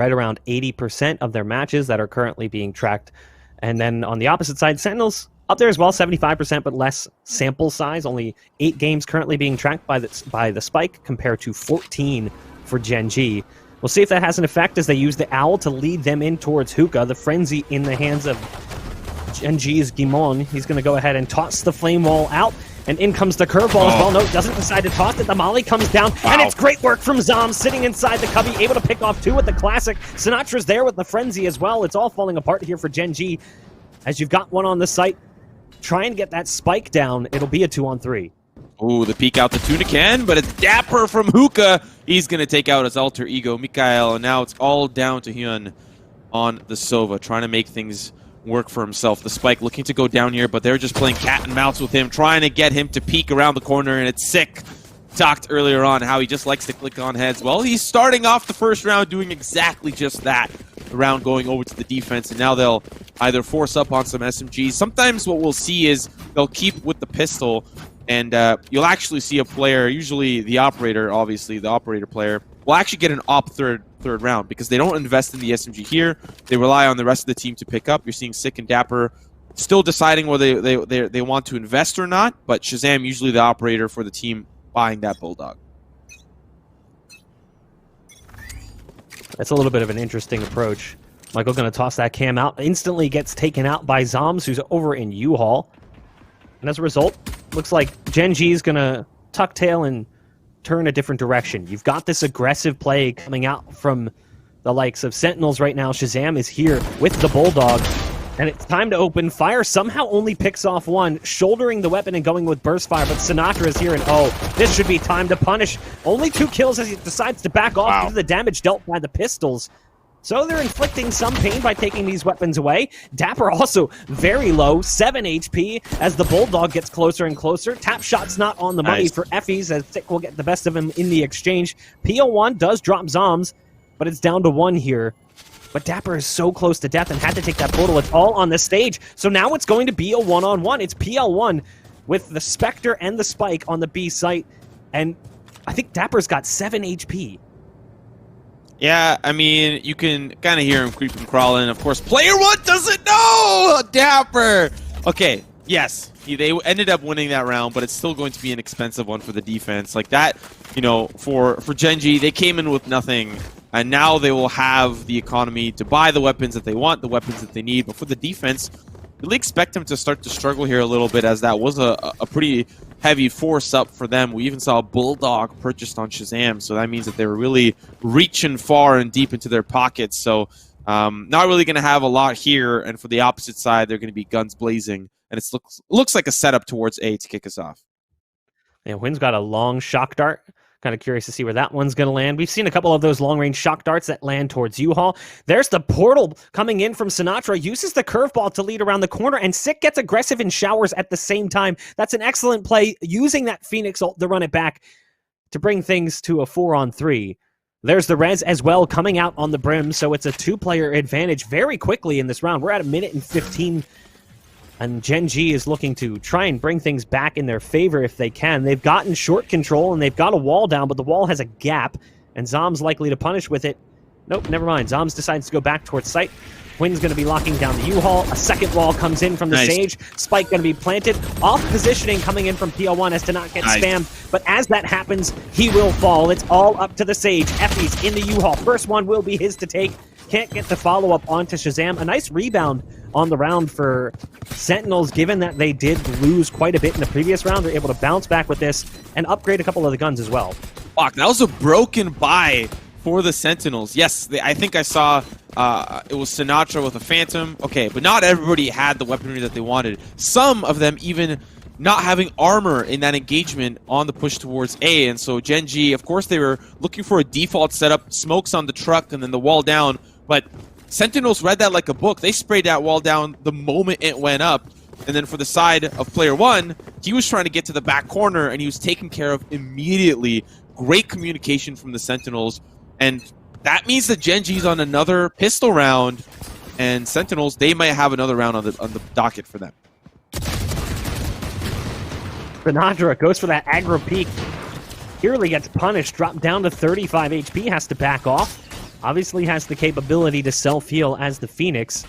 right around 80% of their matches that are currently being tracked. And then on the opposite side, Sentinels up there as well, 75%, but less sample size. Only 8 games currently being tracked by the Spike compared to 14 for Gen.G. We'll see if that has an effect as they use the Owl to lead them in towards Hookah. The Frenzy in the hands of Gen.G's Nguyen. He's going to go ahead and toss the Flame Wall out. And in comes the curveball as well. No, doesn't decide to toss it. The Molly comes down, and it's great work from Zom, sitting inside the cubby, able to pick off 2 with the classic. Sinatra's there with the Frenzy as well. It's all falling apart here for Gen.G. As you've got one on the site, try and get that Spike down. It'll be a 2-on-3. Ooh, the peek out the tuna can, but it's Dapper from Hookah. He's going to take out his alter ego, Mikael, and now it's all down to Nguyen on the Sova, trying to make things work for himself. The Spike looking to go down here, but they're just playing cat and mouse with him, trying to get him to peek around the corner, and it's sick. Talked earlier on how he just likes to click on heads. Well, he's starting off the first round doing exactly just that. The round going over to the defense, and now they'll either force up on some SMGs. Sometimes what we'll see is they'll keep with the pistol, and you'll actually see a player, usually the operator, obviously the operator player, will actually get an op third round because they don't invest in the SMG here. They rely on the rest of the team to pick up. You're seeing Sick and Dapper still deciding whether they want to invest or not, but Shazam usually the operator for the team buying that Bulldog. That's a little bit of an interesting approach. Michael going to toss that cam out. Instantly gets taken out by Zoms, who's over in U-Haul. And as a result, looks like Gen.G is going to tuck tail and turn a different direction. You've got this aggressive play coming out from the likes of Sentinels right now. Shazam is here with the Bulldog, and it's time to open fire. Somehow only picks off one, shouldering the weapon and going with burst fire, but Sinatra is here, and oh, this should be time to punish. Only 2 kills as he decides to back off due to the damage dealt by the pistols. So they're inflicting some pain by taking these weapons away. Dapper also very low, 7 HP, as the Bulldog gets closer and closer. Tap shot's not on the money for Effies, as Sick will get the best of him in the exchange. PL1 does drop Zoms, but it's down to 1 here. But Dapper is so close to death and had to take that portal. It's all on the stage. So now it's going to be a 1-on-1. It's PL1 with the Spectre and the Spike on the B site. And I think Dapper's got 7 HP. Yeah, I mean, you can kind of hear him creeping, crawling. Of course, player 1 doesn't know! Dapper! Okay, yes, they ended up winning that round, but it's still going to be an expensive one for the defense. Like that, you know, for Gen.G, they came in with nothing, and now they will have the economy to buy the weapons that they want, the weapons that they need. But for the defense, really expect them to start to struggle here a little bit, as that was a pretty heavy force up for them. We even saw a Bulldog purchased on Shazam, so that means that they were really reaching far and deep into their pockets. So not really going to have a lot here, and for the opposite side, they're going to be guns blazing, and it looks like a setup towards A to kick us off. Yeah, Nguyen's got a long shock dart. Kind of curious to see where that one's going to land. We've seen a couple of those long-range shock darts that land towards U-Haul. There's the portal coming in from Sinatra. Uses the curveball to lead around the corner, and Sick gets aggressive and showers at the same time. That's an excellent play, using that Phoenix ult to run it back to bring things to a 4-on-3. There's the res as well coming out on the brim, so it's a 2-player advantage very quickly in this round. We're at 1:15. And Gen.G is looking to try and bring things back in their favor if they can. They've gotten short control, and they've got a wall down, but the wall has a gap, and Zom's likely to punish with it. Nope, never mind. Zoms decides to go back towards site. Quinn's going to be locking down the U-Haul. A second wall comes in from the Sage. Spike going to be planted. Off positioning coming in from PL1 as to not get spammed. But as that happens, he will fall. It's all up to the Sage. Effie's in the U-Haul. First one will be his to take. Can't get the follow-up onto Shazam. A nice rebound on the round for Sentinels, given that they did lose quite a bit in the previous round. They're able to bounce back with this and upgrade a couple of the guns as well. Fuck, that was a broken buy for the Sentinels. Yes, I think I saw it was Sinatra with a Phantom. Okay, but not everybody had the weaponry that they wanted. Some of them even not having armor in that engagement on the push towards A. And so Gen.G, of course, they were looking for a default setup, smokes on the truck and then the wall down. But Sentinels read that like a book. They sprayed that wall down the moment it went up. And then for the side of player 1, he was trying to get to the back corner, and he was taken care of immediately. Great communication from the Sentinels. And that means that Gen.G's on another pistol round, and Sentinels, they might have another round on the docket for them. Sinatra goes for that aggro peek. Purely gets punished, dropped down to 35 HP, has to back off. obviously has the capability to self-heal as the Phoenix.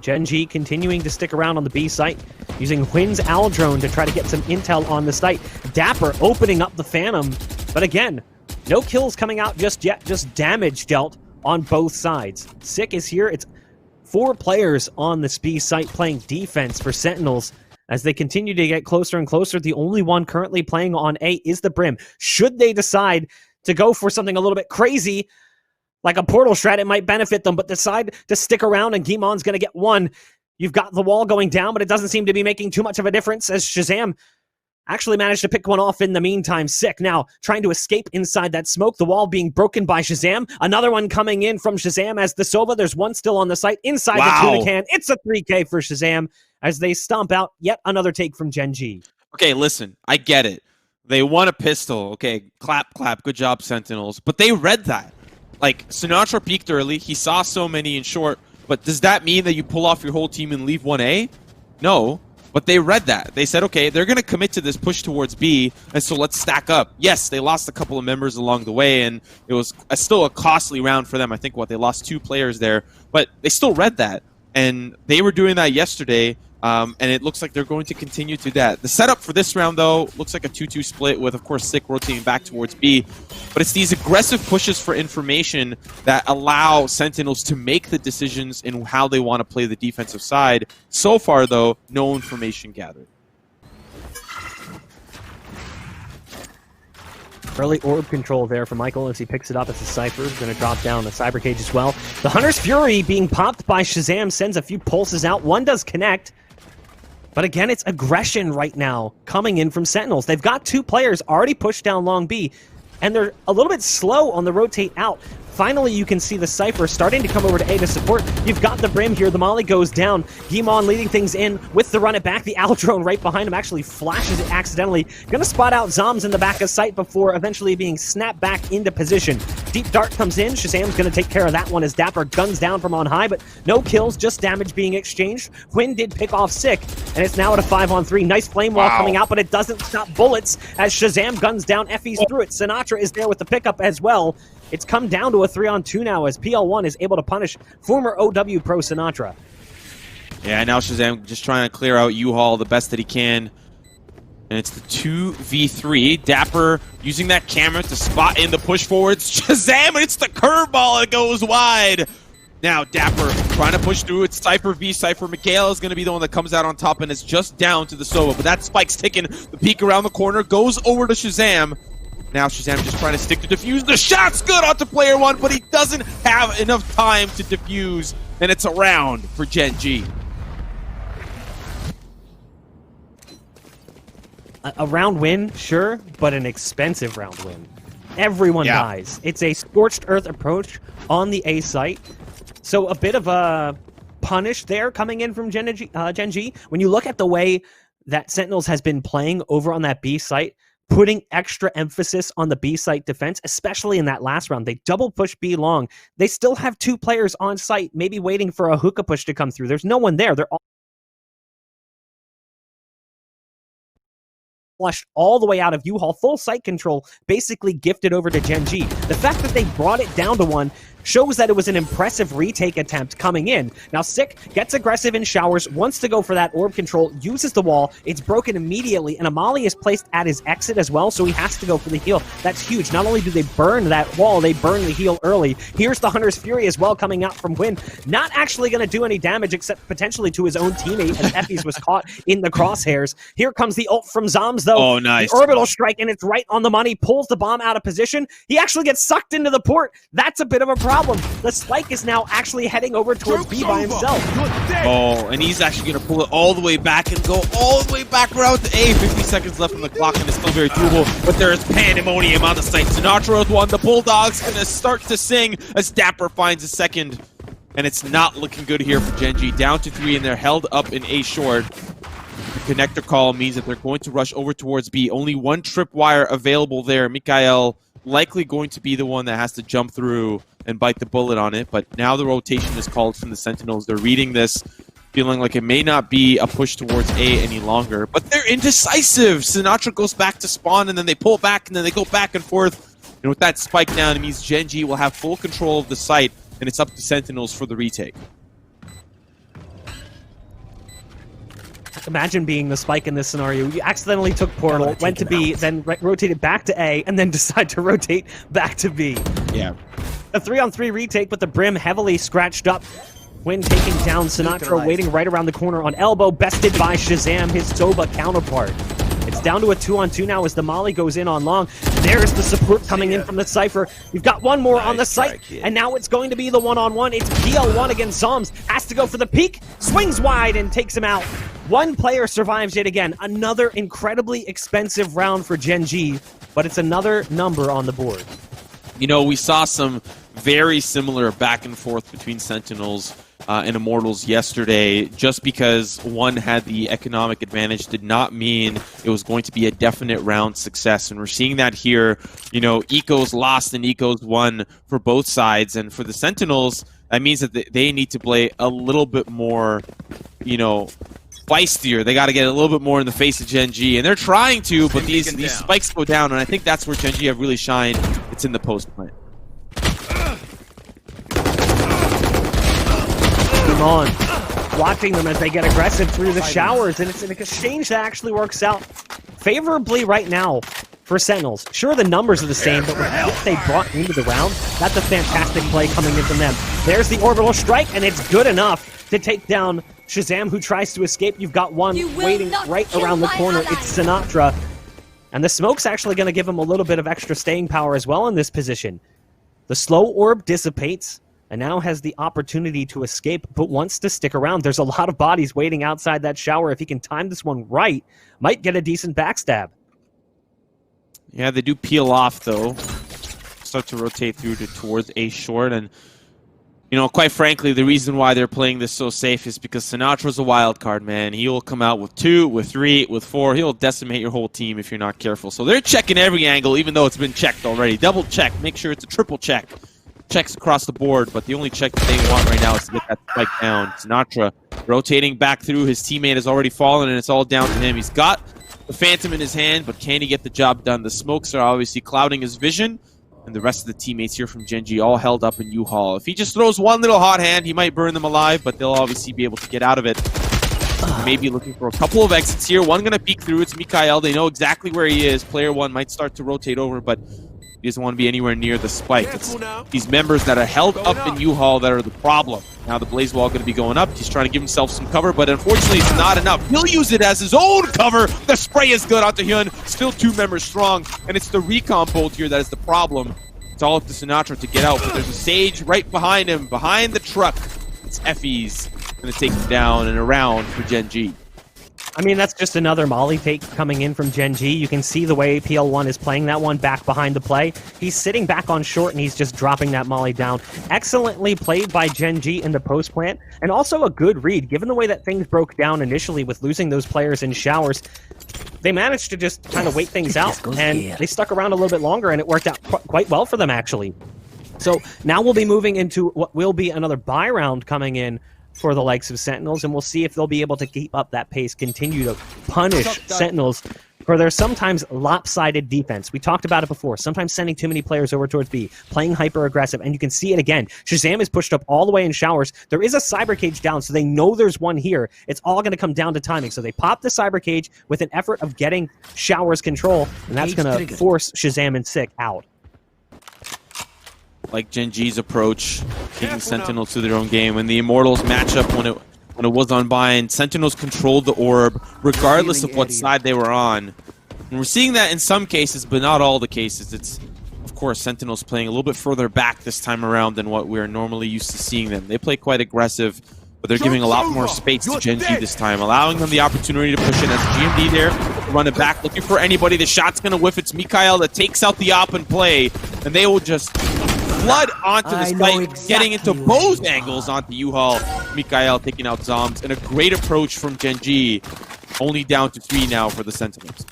Gen.G continuing to stick around on the B site, using Nguyen's Owl Drone to try to get some intel on the site. Dapper opening up the Phantom, but again, no kills coming out just yet, just damage dealt on both sides. Sick is here. It's 4 players on this B site playing defense for Sentinels as they continue to get closer and closer. The only one currently playing on A is the Brim. Should they decide to go for something a little bit crazy, like a portal strat, it might benefit them, but decide to stick around and Gimon's going to get one. You've got the wall going down, but it doesn't seem to be making too much of a difference as Shazam actually managed to pick one off in the meantime. Sick now trying to escape inside that smoke. The wall being broken by Shazam. Another one coming in from Shazam as the Sova. There's one still on the site inside the tuna can. It's a 3K for Shazam as they stomp out yet another take from Gen.G. Okay, listen, I get it. They won a pistol. Okay, clap, clap. Good job, Sentinels. But they read that. Like, Sinatra peeked early. He saw so many in short. But does that mean that you pull off your whole team and leave 1A? No. But they read that. They said, okay, they're going to commit to this push towards B, and so let's stack up. Yes, they lost a couple of members along the way, and it was still a costly round for them. I think, they lost 2 players there. But they still read that. And they were doing that yesterday, and it looks like they're going to continue to do that. The setup for this round, though, looks like a 2-2 split with, of course, Sick rotating back towards B. But it's these aggressive pushes for information that allow Sentinels to make the decisions in how they want to play the defensive side. So far, though, no information gathered. Early orb control there for Michael as he picks it up as the sapphiRe is going to drop down the Cyber Cage as well. The Hunter's Fury being popped by Shazam sends a few pulses out. One does connect. But again, it's aggression right now coming in from Sentinels. They've got 2 players already pushed down long B, and they're a little bit slow on the rotate out. Finally, you can see the sapphiRe starting to come over to A to support. You've got the Brim here. The Molly goes down. Gimon leading things in with the run it back. The Owl Drone right behind him actually flashes it accidentally. Gonna spot out Zoms in the back of sight before eventually being snapped back into position. Deep Dart comes in. Shazam's gonna take care of that one as Dapper guns down from on high, but no kills, just damage being exchanged. Nguyen did pick off Sick, and it's now at a 5-on-3. Nice flame wall coming out, but it doesn't stop bullets as Shazam guns down. Effie's through it. Sinatra is there with the pickup as well. It's come down to a 3-on-2 now as PL1 is able to punish former OW pro Sinatra. Yeah, now Shazam just trying to clear out U-Haul the best that he can. And it's the 2v3. Dapper using that camera to spot in the push forwards. Shazam, and it's the curveball. It goes wide. Now Dapper trying to push through. It's sapphiRe v sapphiRe. Mikael is going to be the one that comes out on top, and it's just down to the Sova. But that spike's taking the peek around the corner. Goes over to Shazam. Now Shazam just trying to stick to defuse. The shot's good onto player 1, but he doesn't have enough time to defuse, and it's a round for Gen.G. A round win, sure, but an expensive round win. Everyone dies. It's a scorched earth approach on the A site. So a bit of a punish there coming in from Gen.G. When you look at the way that Sentinels has been playing over on that B site, putting extra emphasis on the B site defense, especially in that last round. They double push B long. They still have 2 players on site, maybe waiting for a hookah push to come through. There's no one there. They're all flushed all the way out of U-Haul. Full site control basically gifted over to Gen.G. The fact that they brought it down to 1 shows that it was an impressive retake attempt coming in. Now Sick gets aggressive in showers, wants to go for that orb control, uses the wall, it's broken immediately, and Amali is placed at his exit as well, so he has to go for the heal. That's huge. Not only do they burn that wall, they burn the heal early. Here's the Hunter's Fury as well coming out from Nguyen. Not actually going to do any damage except potentially to his own teammate as Effie's was caught in the crosshairs. Here comes the ult from Zoms though. Oh, nice. The orbital strike, and it's right on the money, pulls the bomb out of position. He actually gets sucked into the port. That's a bit of a problem. The spike is now actually heading over towards B by himself. Oh, and he's actually going to pull it all the way back and go all the way back around to A. 50 seconds left on the clock, and it's still very doable, but there is pandemonium on the site. Sinatra with one. The Bulldog's going to start to sing as Dapper finds a second, and it's not looking good here for Gen.G. Down to 3, and they're held up in A short. The connector call means that they're going to rush over towards B. Only 1 tripwire available there. Mikael likely going to be the one that has to jump through and bite the bullet on it, but now the rotation is called from the Sentinels. They're reading this, feeling like it may not be a push towards A any longer, but they're indecisive. Sinatra goes back to spawn, and then they pull back, and then they go back and forth. And with that spike down, it means Gen.G will have full control of the site, and it's up to Sentinels for the retake. Imagine being the spike in this scenario. You accidentally took Portal, went to B, then rotated back to A, and then decide to rotate back to B. Yeah. A 3-on-3 retake with the brim heavily scratched up. Nguyen taking down Sinatra, waiting right around the corner on elbow, bested by Shazam, his Sova counterpart. It's down to a 2-on-2 now as the Molly goes in on long. There's the support coming in from the Cypher. You've got one more on the site, and now it's going to be the 1-on-1. It's PL1 against Zoms. Has to go for the peak, swings wide and takes him out. One player survives yet again. Another incredibly expensive round for Gen.G, but it's another number on the board. You know, we saw some very similar back and forth between Sentinels and Immortals yesterday. Just because one had the economic advantage did not mean it was going to be a definite round success. And we're seeing that here. You know, Eco's lost and Eco's won for both sides. And for the Sentinels, that means that they need to play a little bit more, you know, feistier. They got to get a little bit more in the face of Gen.G, and they're trying to, but these spikes go down, and I think that's where Gen.G have really shined. It's in the post plant. Come on. Watching them as they get aggressive through the showers, and it's an exchange that actually works out favorably right now for Sentinels. Sure, the numbers are the same, but with what they brought into the round, that's a fantastic play coming in from them. There's the orbital strike, and it's good enough to take down Shazam, who tries to escape. You've got one waiting right around the corner. It's Sinatra. And the smoke's actually going to give him a little bit of extra staying power as well in this position. The slow orb dissipates and now has the opportunity to escape, but wants to stick around. There's a lot of bodies waiting outside that shower. If he can time this one right, might get a decent backstab. Yeah, they do peel off, though. Start to rotate through towards A short, and you know, quite frankly, the reason why they're playing this so safe is because Sinatra's a wild card, man. He'll come out with 2, with 3, with 4. He'll decimate your whole team if you're not careful. So they're checking every angle, even though it's been checked already. Double check. Make sure it's a triple check. Checks across the board, but the only check that they want right now is to get that spike down. Sinatra rotating back through. His teammate has already fallen, and it's all down to him. He's got the Phantom in his hand, but can he get the job done? The smokes are obviously clouding his vision. And the rest of the teammates here from Gen.G all held up in U-Haul. If he just throws one little hot hand, he might burn them alive, but they'll obviously be able to get out of it. Maybe looking for a couple of exits here. One going to peek through. It's Mikael. They know exactly where he is. Player 1 might start to rotate over, but he doesn't want to be anywhere near the spike. It's these members that are held up in U-Haul that are the problem. Now the Blaze Wall going to be going up. He's trying to give himself some cover, but unfortunately it's not enough. He'll use it as his own cover. The spray is good onto Nguyen. Still 2 members strong, and it's the recon bolt here that is the problem. It's all up to Sinatra to get out, but there's a Sage right behind him, behind the truck. It's Effie's going to take him down and around for Gen.G. I mean, that's just another Molly take coming in from Gen.G. You can see the way PL1 is playing that one back behind the play. He's sitting back on short, and he's just dropping that Molly down. Excellently played by Gen.G in the post plant, and also a good read. Given the way that things broke down initially with losing those players in showers, they managed to just kind of wait things out, and they stuck around a little bit longer, and it worked out quite well for them, actually. So now we'll be moving into what will be another buy round coming in for the likes of Sentinels, and we'll see if they'll be able to keep up that pace, continue to punish Sentinels for their sometimes lopsided defense. We talked about it before, sometimes sending too many players over towards B, playing hyper-aggressive, and you can see it again. Shazam is pushed up all the way in showers. There is a cyber cage down, so they know there's one here. It's all going to come down to timing. So they pop the cyber cage with an effort of getting showers control, and that's going to force Shazam and Sick out. Like Gen.G's approach, taking Sentinels to their own game. When the Immortals matchup, when it was on bind, Sentinels controlled the orb, regardless of what side they were on. And we're seeing that in some cases, but not all the cases. It's, of course, Sentinels playing a little bit further back this time around than what we're normally used to seeing them. They play quite aggressive, but they're giving a lot more space to Gen.G this time, allowing them the opportunity to push in as GMD there, run it back, looking for anybody. The shot's going to whiff. It's Mikael that takes out the op and play, and they will just flood onto the site, getting into both angles onto U-Haul. Mikael taking out Zoms, and a great approach from Gen.G. Only down to 3 now for the Sentinels.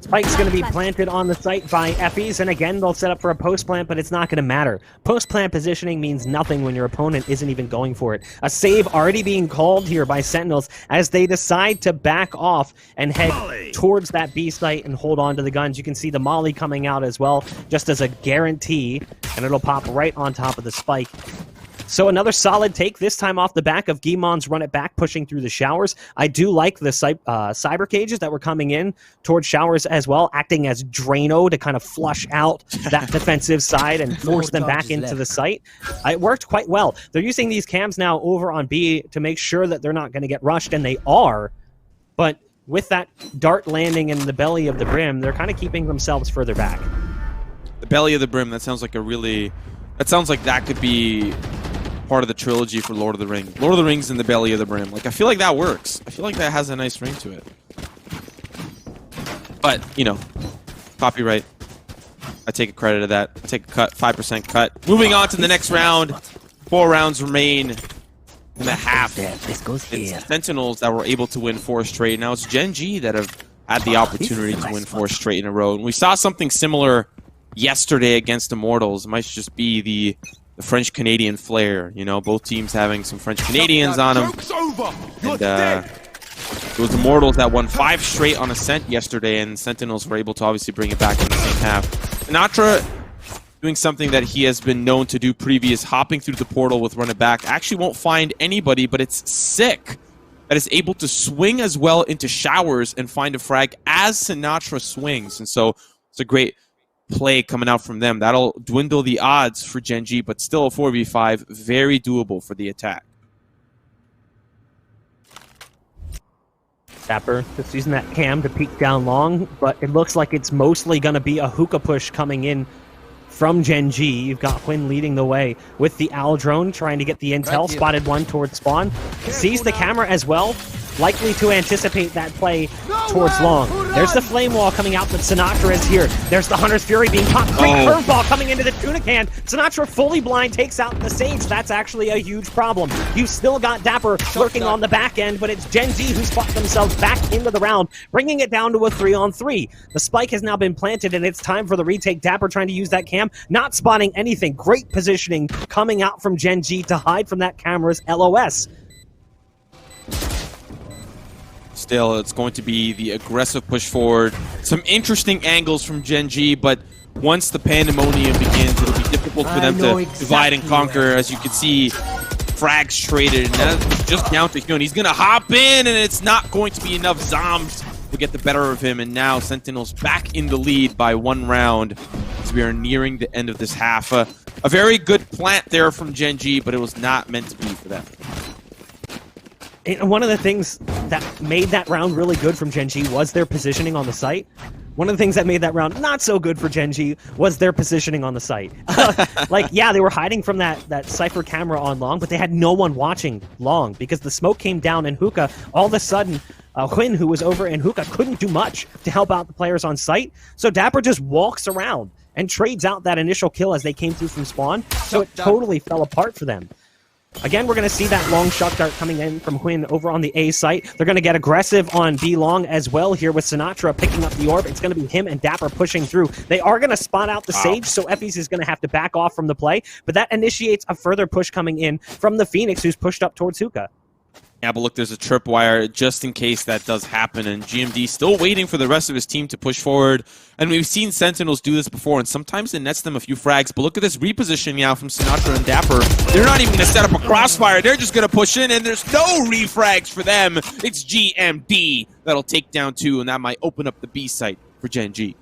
Spike's going to be planted on the site by Effies, and again, they'll set up for a post-plant, but it's not going to matter. Post-plant positioning means nothing when your opponent isn't even going for it. A save already being called here by Sentinels as they decide to back off and head towards that B site and hold on to the guns. You can see the molly coming out as well, just as a guarantee, and it'll pop right on top of the Spike. So another solid take, this time off the back of Guimond's run it back, pushing through the showers. I do like the cyber cages that were coming in towards showers as well, acting as Drano to kind of flush out that defensive side and force them back into the site. It worked quite well. They're using these cams now over on B to make sure that they're not going to get rushed, and they are. But with that dart landing in the belly of the brim, they're kind of keeping themselves further back. The belly of the brim, that sounds like a really... That sounds like that could be part of the trilogy for Lord of the Rings. Lord of the Rings in the belly of the brim. Like, I feel like that works. I feel like that has a nice ring to it. But, you know, copyright. I take a credit of that. I take a cut, 5% cut. Moving on to the next round. 4 rounds remain in the half. It's Sentinels that were able to win 4 straight. Now it's Gen.G that have had the opportunity to win 4 straight in a row. And we saw something similar yesterday against Immortals. It might just be the French-Canadian flair, you know, both teams having some French-Canadians on them. And it was Immortals that won 5 straight on Ascent yesterday, and Sentinels were able to obviously bring it back in the same half. Sinatra doing something that he has been known to do previous, hopping through the portal with run it back. Actually won't find anybody, but it's Sick that is able to swing as well into showers and find a frag as Sinatra swings. And so it's a great play coming out from them. That'll dwindle the odds for Gen.G, but still a 4v5, very doable for the attack. Dapper just using that cam to peek down long, but it looks like it's mostly going to be a hookah push coming in from Gen.G. You've got Nguyen leading the way with the Owl drone, trying to get the intel, spotted one towards spawn. Sees the camera as well, likely to anticipate that play towards long. There's the flame wall coming out, but Sinatra is here. There's the Hunter's Fury being popped. Quick curveball coming into the tuna can. Sinatra fully blind takes out the Sage. That's actually a huge problem. You've still got Dapper lurking on the back end, but it's Gen.G who's fought themselves back into the round, bringing it down to a 3-on-3. The spike has now been planted, and it's time for the retake. Dapper trying to use that cam, not spotting anything. Great positioning coming out from Gen.G to hide from that camera's LOS. Still, it's going to be the aggressive push forward. Some interesting angles from Gen.G, but once the pandemonium begins, it'll be difficult for them to divide and conquer. As you can see, frags traded, and that's just down to Nguyen. He's going to hop in, and it's not going to be enough Zombs to get the better of him. And now Sentinels back in the lead by 1 round as we are nearing the end of this half. A very good plant there from Gen.G, but it was not meant to be for them. One of the things that made that round really good from Gen.G was their positioning on the site. One of the things that made that round not so good for Gen.G was their positioning on the site. Like, yeah, they were hiding from that Cypher camera on long, but they had no one watching long because the smoke came down in hookah. All of a sudden, Nguyen, who was over in hookah, couldn't do much to help out the players on site. So Dapper just walks around and trades out that initial kill as they came through from spawn. So it totally fell apart for them. Again, we're going to see that long shock dart coming in from Nguyen over on the A site. They're going to get aggressive on B long as well here with Sinatra picking up the orb. It's going to be him and Dapper pushing through. They are going to spot out the Sage, so Effies is going to have to back off from the play, but that initiates a further push coming in from the Phoenix, who's pushed up towards hookah. Yeah, but look, there's a tripwire just in case that does happen, and GMD still waiting for the rest of his team to push forward. And we've seen Sentinels do this before, and sometimes it nets them a few frags. But look at this repositioning now from Sinatra and Dapper. They're not even going to set up a crossfire. They're just going to push in, and there's no refrags for them. It's GMD that'll take down 2, and that might open up the B site for Gen.G.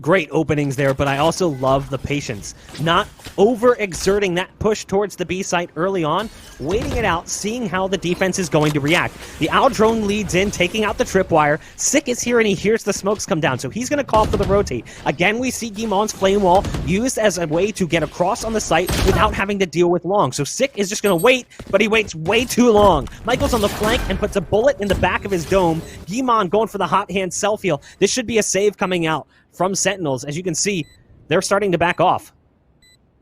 Great openings there, but I also love the patience. Not overexerting that push towards the B site early on, waiting it out, seeing how the defense is going to react. The Owl drone leads in, taking out the tripwire. Sick is here, and he hears the smokes come down, so he's going to call for the rotate. Again, we see Guimond's flame wall used as a way to get across on the site without having to deal with long. So Sick is just going to wait, but he waits way too long. Michael's on the flank and puts a bullet in the back of his dome. Guimond going for the hot hand self-heal. This should be a save coming out from Sentinels. As you can see, they're starting to back off.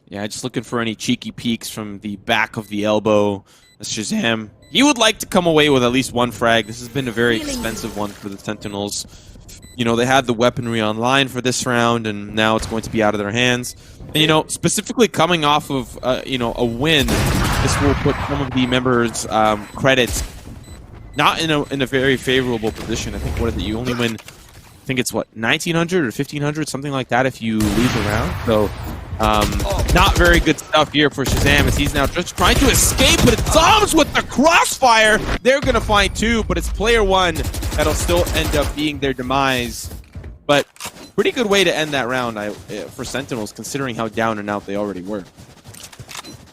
Yeah, just looking for any cheeky peeks from the back of the elbow. That's Shazam. He would like to come away with at least 1 frag. This has been a very expensive one for the Sentinels. they had the weaponry online for this round, and now it's going to be out of their hands. And, specifically coming off of, a win, this will put some of the members' credits not in a very favorable position. I think you only win, I think it's 1,900 or 1,500, something like that if you lose a round. So not very good stuff here for Shazam, as he's now just trying to escape, but it's Zombs with the crossfire. They're going to find two, but it's player one that'll still end up being their demise. But pretty good way to end that round for Sentinels, considering how down and out they already were.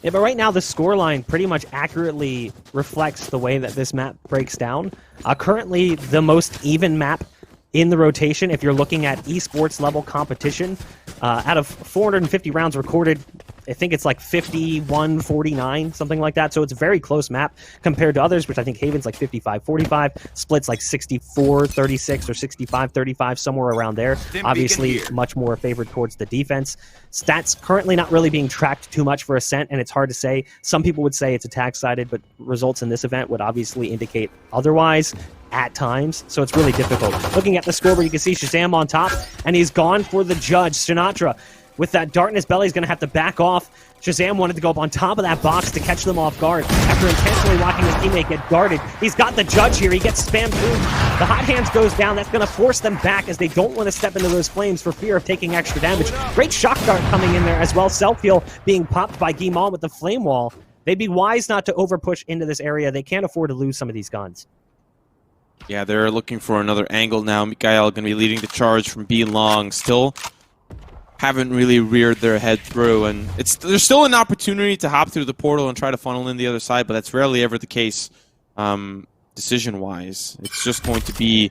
Yeah, but right now the scoreline pretty much accurately reflects the way that this map breaks down. Currently, the most even map in the rotation, if you're looking at esports level competition, out of 450 rounds recorded, I think it's like 51-49, something like that. So it's a very close map compared to others, which I think Haven's like 55-45, Split's like 64-36 or 65-35, somewhere around there. Obviously, much more favored towards the defense. Stats currently not really being tracked too much for Ascent, and it's hard to say. Some people would say it's attack-sided, but results in this event would obviously indicate otherwise at times, so it's really difficult. Looking at the scoreboard, you can see Shazam on top, and he's gone for the judge. Sinatra, with that dart in his belly, is going to have to back off. Shazam wanted to go up on top of that box to catch them off guard. After intentionally watching his teammate get guarded, he's got the judge here. He gets spammed through. The hot hands goes down. That's going to force them back, as they don't want to step into those flames for fear of taking extra damage. Great shock dart coming in there as well. Self-heal being popped by Guimon with the flame wall. They'd be wise not to over-push into this area. They can't afford to lose some of these guns. Yeah, they're looking for another angle now. Mikael going to be leading the charge from B long. Still haven't really reared their head through, and there's still an opportunity to hop through the portal and try to funnel in the other side, but that's rarely ever the case decision-wise. It's just going to be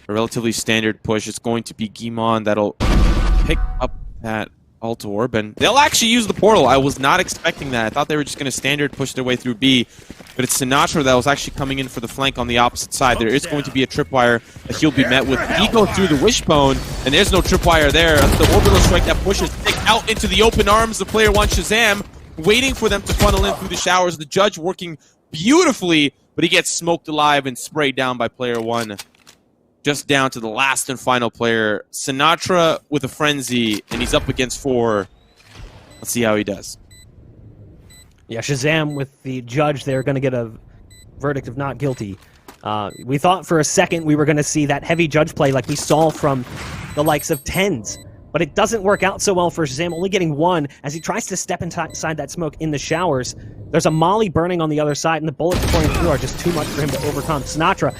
a relatively standard push. It's going to be Guimon that'll pick up that Alto Orb, and they'll actually use the portal. I was not expecting that. I thought they were just going to standard push their way through B, but it's Sinatra that was actually coming in for the flank on the opposite side. There is going to be a tripwire that he'll be met with. He goes through the wishbone, and there's no tripwire there. That's the orbital strike that pushes Nick out into the open arms of player one, Shazam, waiting for them to funnel in through the showers. The judge working beautifully, but he gets smoked alive and sprayed down by player one. Just down to the last and final player, Sinatra with a frenzy, and he's up against 4. Let's see how he does. Yeah, Shazam with the judge, they're going to get a verdict of not guilty. We thought for a second we were going to see that heavy judge play like we saw from the likes of Tens, but it doesn't work out so well for Shazam, only getting 1 as he tries to step inside that smoke in the showers. There's a molly burning on the other side, and the bullets pouring through are just too much for him to overcome. Sinatra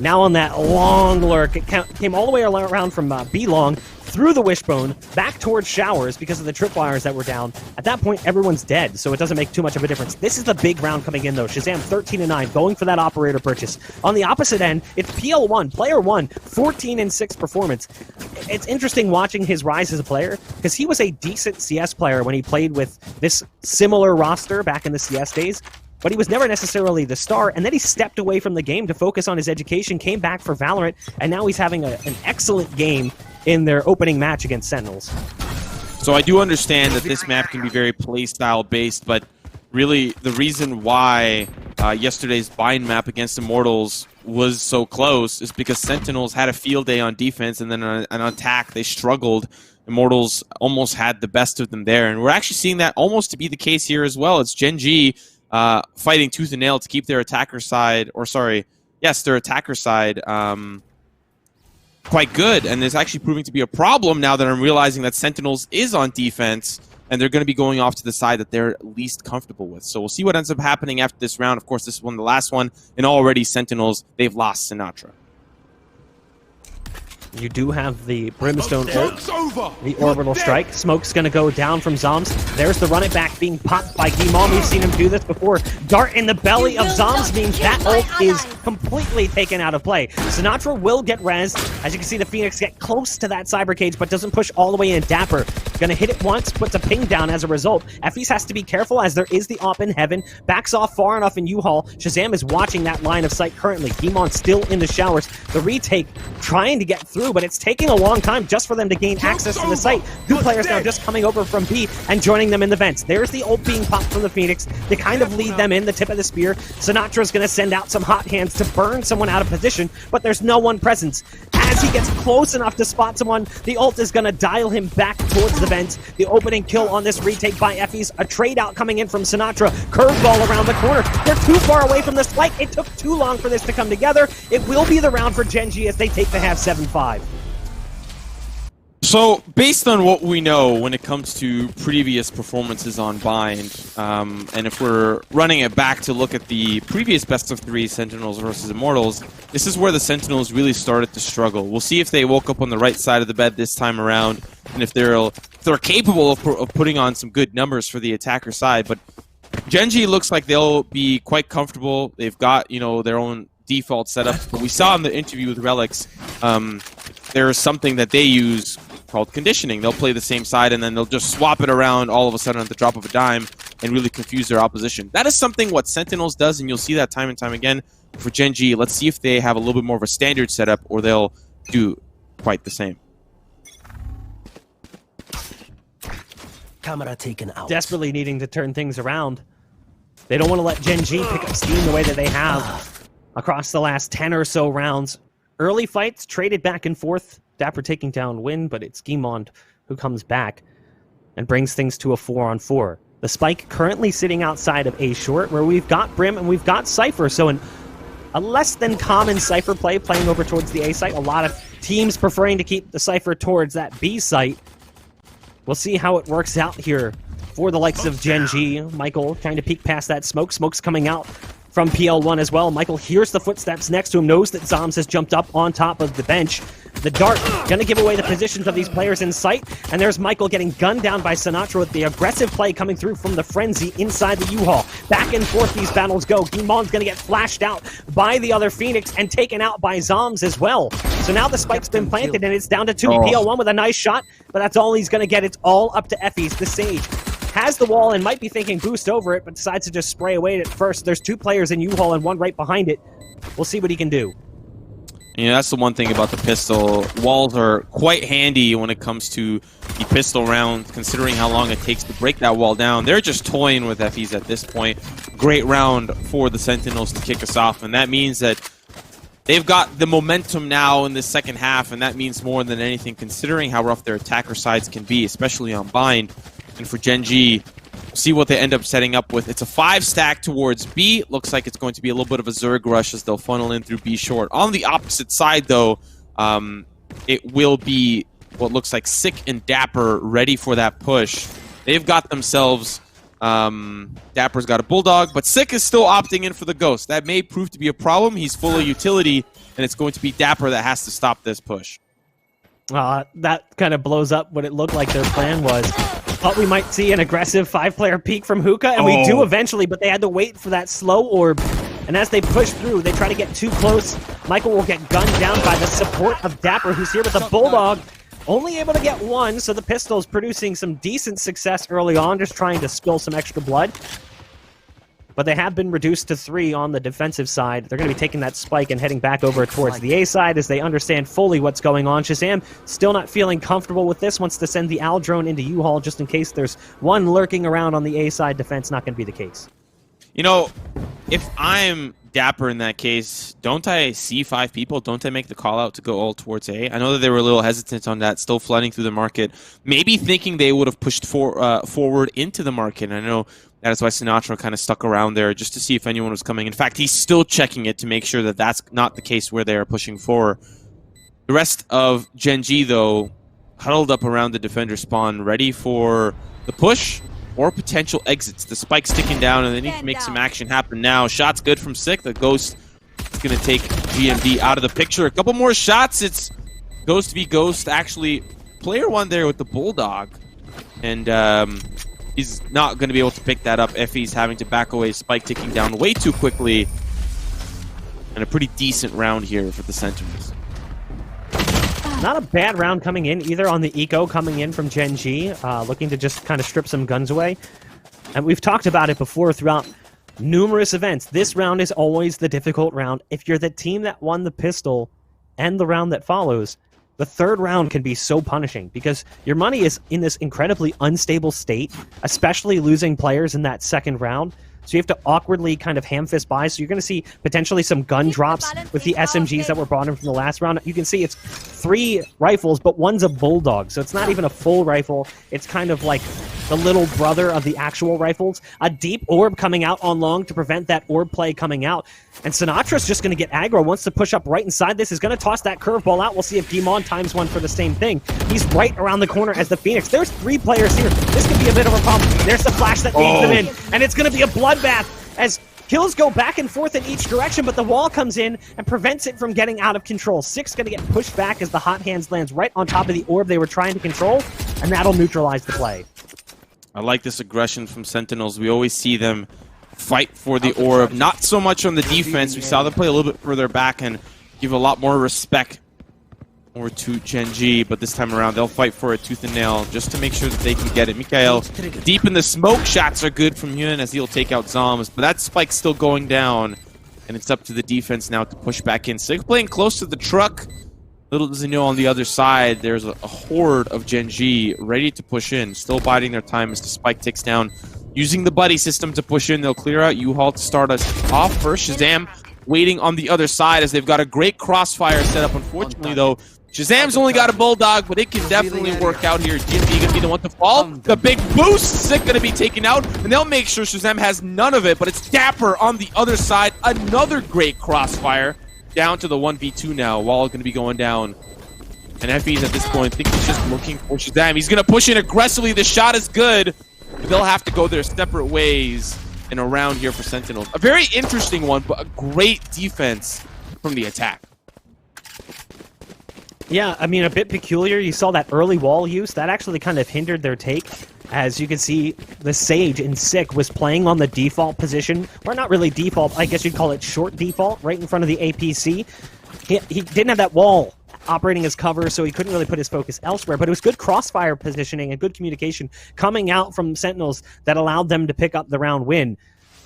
now on that long lurk. It came all the way around from B-long, through the wishbone, back towards showers because of the tripwires that were down. At that point, everyone's dead, so it doesn't make too much of a difference. This is the big round coming in, though. Shazam 13-9, going for that operator purchase. On the opposite end, it's PL1, player 1, 14-6 performance. It's interesting watching his rise as a player, because he was a decent CS player when he played with this similar roster back in the CS days, but he was never necessarily the star, and then he stepped away from the game to focus on his education, came back for Valorant, and now he's having an excellent game in their opening match against Sentinels. So I do understand that this map can be very playstyle based, but really the reason why yesterday's bind map against Immortals was so close is because Sentinels had a field day on defense, and then on attack they struggled. Immortals almost had the best of them there, and we're actually seeing that almost to be the case here as well. It's Gen.G fighting tooth and nail to keep their attacker side, their attacker side quite good, and it's actually proving to be a problem now that I'm realizing that Sentinels is on defense, and they're going to be going off to the side that they're least comfortable with. So we'll see what ends up happening after this round. Of course, this is the last one, and already Sentinels, they've lost Sinatra. You do have the Brimstone ult, the orbital strike. Smoke's going to go down from Zombs. There's the run it back being popped by Guimon. We've seen him do this before. Dart in the belly of Zombs means that ult is completely taken out of play. Sinatra will get rezzed. As you can see, the Phoenix get close to that cyber cage, but doesn't push all the way in. Dapper going to hit it once, puts a ping down as a result. Effys has to be careful as there is the op in heaven. Backs off far enough in U-Haul. Shazam is watching that line of sight currently. Guimon still in the showers. The retake trying to get through, but it's taking a long time just for them to gain access to the site. Two players now just coming over from B and joining them in the vents. There's the ult being popped from the Phoenix. They kind of lead them in, the tip of the spear. Sinatra's going to send out some hot hands to burn someone out of position, but there's no one present. as he gets close enough to spot someone, the ult is going to dial him back towards the vent. The opening kill on this retake by Effys. A trade out coming in from Sinatra. Curveball around the corner. They're too far away from the spike. It took too long for this to come together. It will be the round for Gen.G as they take the half 7-5. So, based on what we know when it comes to previous performances on Bind, and if we're running it back to look at the previous best-of-3 Sentinels versus Immortals, this is where the Sentinels really started to struggle. We'll see if they woke up on the right side of the bed this time around, and if they're capable of putting on some good numbers for the attacker side. But Gen.G looks like they'll be quite comfortable. They've got, you know, their own default setup. But we saw in the interview with Relics, there's something that they use called conditioning. They'll play the same side and then they'll just swap it around all of a sudden at the drop of a dime and really confuse their opposition. That is something what Sentinels does, and you'll see that time and time again for Gen.G. Let's see if they have a little bit more of a standard setup or they'll do quite the same. Camera taken out. Desperately needing to turn things around. They don't want to let Gen.G pick up steam the way that they have across the last 10 or so rounds. Early fights traded back and forth. Dapper taking down Nguyen, but it's Guimond who comes back and brings things to a 4-on-4. The spike currently sitting outside of A short, where we've got Brim and we've got sapphiRe. So a less than common sapphiRe play playing over towards the A site. A lot of teams preferring to keep the sapphiRe towards that B site. We'll see how it works out here for the likes of Gen.G. Michael trying to peek past that smoke. Smoke's coming out from PL1 as well. Michael hears the footsteps next to him, knows that Zoms has jumped up on top of the bench. The dart gonna give away the positions of these players in sight, and there's Michael getting gunned down by Sinatra with the aggressive play coming through from the Frenzy inside the U-Haul. Back and forth these battles go. Guimond's gonna get flashed out by the other Phoenix and taken out by Zoms as well. So now the spike's been planted and it's down to 2. PL1 with a nice shot, but that's all he's gonna get. It's all up to Effys. The Sage has the wall and might be thinking boost over it, but decides to just spray away at first. There's 2 players in U-Haul and 1 right behind it. We'll see what he can do. You know, that's the one thing about the pistol. Walls are quite handy when it comes to the pistol round, considering how long it takes to break that wall down. They're just toying with Effys at this point. Great round for the Sentinels to kick us off, and that means that they've got the momentum now in the second half, and that means more than anything, considering how rough their attacker sides can be, especially on Bind. And for Gen.G, see what they end up setting up with. It's a 5-stack towards B. Looks like it's going to be a little bit of a Zerg rush as they'll funnel in through B short. On the opposite side, though, it will be what looks like Sick and Dapper ready for that push. They've got themselves... Dapper's got a Bulldog, but Sick is still opting in for the Ghost. That may prove to be a problem. He's full of utility, and it's going to be Dapper that has to stop this push. That kind of blows up what it looked like their plan was. Thought we might see an aggressive 5-player peek from Hookah, and we do eventually, but they had to wait for that slow orb. And as they push through, they try to get too close. Michael will get gunned down by the support of Dapper, who's here with a Bulldog. Only able to get 1, so the pistol's producing some decent success early on, just trying to spill some extra blood. But they have been reduced to 3 on the defensive side. They're going to be taking that spike and heading back over towards the A side as they understand fully what's going on. Shazam still not feeling comfortable with this, wants to send the Al drone into U-Haul just in case there's one lurking around on the A side defense. Not going to be the case. You know, if I'm Dapper in that case, don't I see 5 people? Don't I make the call out to go all towards A? I know that they were a little hesitant on that, still flooding through the market, maybe thinking they would have pushed forward into the market. I know that is why Sinatra kind of stuck around there just to see if anyone was coming. In fact, he's still checking it to make sure that that's not the case where they are pushing forward. The rest of Gen.G, though, huddled up around the defender spawn, ready for the push or potential exits. The spike's ticking down, and they need to make some action happen now. Shot's good from Sick. The Ghost is going to take GMD out of the picture. A couple more shots. It's Ghost v Ghost. Actually, player 1 there with the Bulldog. And he's not going to be able to pick that up. Effy's having to back away. Spike ticking down way too quickly. And a pretty decent round here for the Sentinels. Not a bad round coming in, either on the eco coming in from Gen.G, looking to just kind of strip some guns away. And we've talked about it before throughout numerous events. This round is always the difficult round. If you're the team that won the pistol and the round that follows, the third round can be so punishing because your money is in this incredibly unstable state, especially losing players in that second round. So you have to awkwardly kind of ham-fist by. So you're going to see potentially some gun drops with the SMGs that were brought in from the last round. You can see it's 3 rifles, but one's a Bulldog. So it's not even a full rifle. It's kind of like the little brother of the actual rifles. A deep orb coming out on long to prevent that orb play coming out. And Sinatra's just going to get aggro, wants to push up right inside this, is going to toss that curveball out. We'll see if Gimon times one for the same thing. He's right around the corner as the Phoenix. There's 3 players here. This could be a bit of a problem. There's the flash that leads them in, and it's going to be a bloodbath as kills go back and forth in each direction, but the wall comes in and prevents it from getting out of control. 6 going to get pushed back as the hot hands lands right on top of the orb they were trying to control, and that'll neutralize the play. I like this aggression from Sentinels. We always see them fight for the orb, not so much on the defense. We saw them play a little bit further back and give a lot more respect over to Gen.G, but this time around they'll fight for it tooth and nail just to make sure that they can get it. Mikael deep in the smoke. Shots are good from Nguyen as he'll take out Zoms, but that spike's still going down, and it's up to the defense now to push back in. Sig playing close to the truck. Little does he know on the other side, there's a horde of Gen.G ready to push in, still biding their time as the spike ticks down. Using the buddy system to push in, they'll clear out U-Haul to start us off first. Shazam waiting on the other side as they've got a great crossfire set up. Unfortunately, though, Shazam's only got a Bulldog, but it can definitely work out here. G&G gonna be the one to fall. The big boost, Sick gonna be taken out, and they'll make sure Shazam has none of it, but it's Dapper on the other side. Another great crossfire. Down to the 1v2 now. Wall gonna be going down. And FB's at this point, I think he's just looking for Shazam. He's gonna push in aggressively. The shot is good. They'll have to go their separate ways and around here for Sentinels. A very interesting one, but a great defense from the attack. Yeah, I mean, a bit peculiar. You saw that early wall use. That actually kind of hindered their take. As you can see, the Sage in Sick was playing on the default position. Or not really default, I guess you'd call it short default, right in front of the APC. He didn't have that wall operating as cover, so he couldn't really put his focus elsewhere, but it was good crossfire positioning and good communication coming out from Sentinels that allowed them to pick up the round win.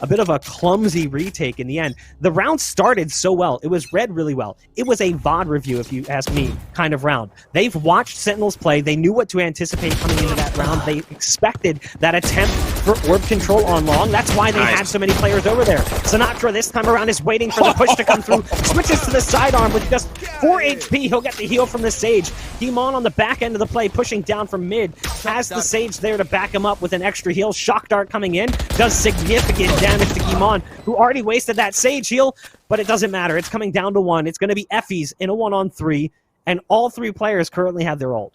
A bit of a clumsy retake in the end. The round started so well. It was read really well. It was a VOD review, if you ask me, kind of round. They've watched Sentinels play. They knew what to anticipate coming into that round. They expected that attempt for orb control on long. That's why they had so many players over there. Sinatra this time around is waiting for the push to come through. Switches to the sidearm with just 4 HP. He'll get the heal from the Sage. Gimon on the back end of the play, pushing down from mid. Has the Sage there to back him up with an extra heal. Shock Dart coming in. Does significant damage to Gimon, who already wasted that Sage heal, but it doesn't matter. It's coming down to 1. It's going to be Effie's in a 1-on-3, and all 3 players currently have their ult.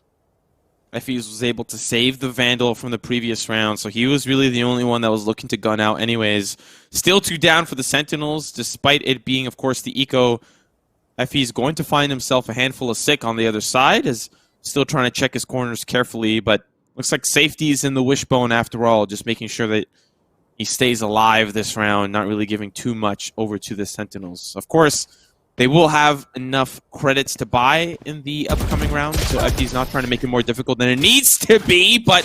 Effie's was able to save the Vandal from the previous round, so he was really the only one that was looking to gun out anyways. Still 2 down for the Sentinels, despite it being, of course, the eco. Effie's going to find himself a handful of Sick on the other side, is still trying to check his corners carefully, but looks like safety's in the wishbone after all, just making sure that he stays alive this round, not really giving too much over to the Sentinels. Of course, they will have enough credits to buy in the upcoming round, so FD's not trying to make it more difficult than it needs to be, but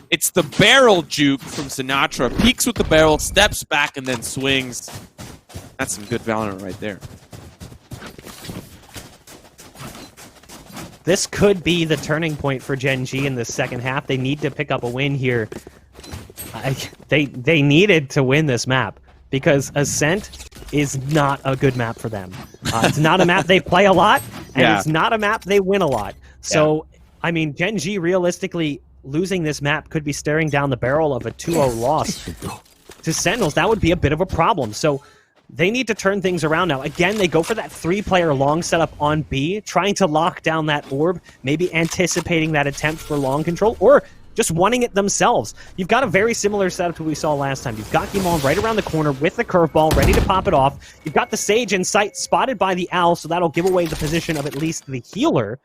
it's the barrel juke from Sinatra. Peeks with the barrel, steps back, and then swings. That's some good Valorant right there. This could be the turning point for Gen.G in the second half. They need to pick up a win here. They needed to win this map because Ascent is not a good map for them. It's not a map they play a lot, and it's not a map they win a lot. So, I mean, Gen.G realistically losing this map could be staring down the barrel of a 2-0 loss to Sentinels. That would be a bit of a problem. So they need to turn things around now. Again, they go for that 3-player long setup on B, trying to lock down that orb, maybe anticipating that attempt for long control, or just wanting it themselves. You've got a very similar setup to what we saw last time. You've got Gimon right around the corner with the curveball, ready to pop it off. You've got the Sage in sight, spotted by the Owl, so that'll give away the position of at least the healer.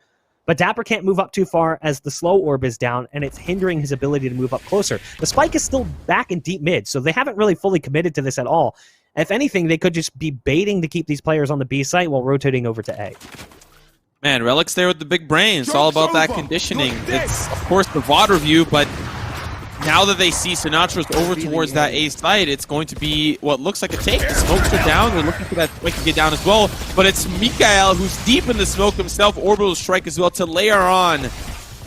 But Dapper can't move up too far as the slow orb is down, and it's hindering his ability to move up closer. The spike is still back in deep mid, so they haven't really fully committed to this at all. If anything, they could just be baiting to keep these players on the B site while rotating over to A. Man, Relic's there with the big brain. It's all about that conditioning. It's, of course, the VOD review, but now that they see Sinatra's over towards that A site, it's going to be what looks like a take. The smokes are down. They're looking for that spike to get down as well, but it's Mikael who's deep in the smoke himself. Orbital strike as well to layer on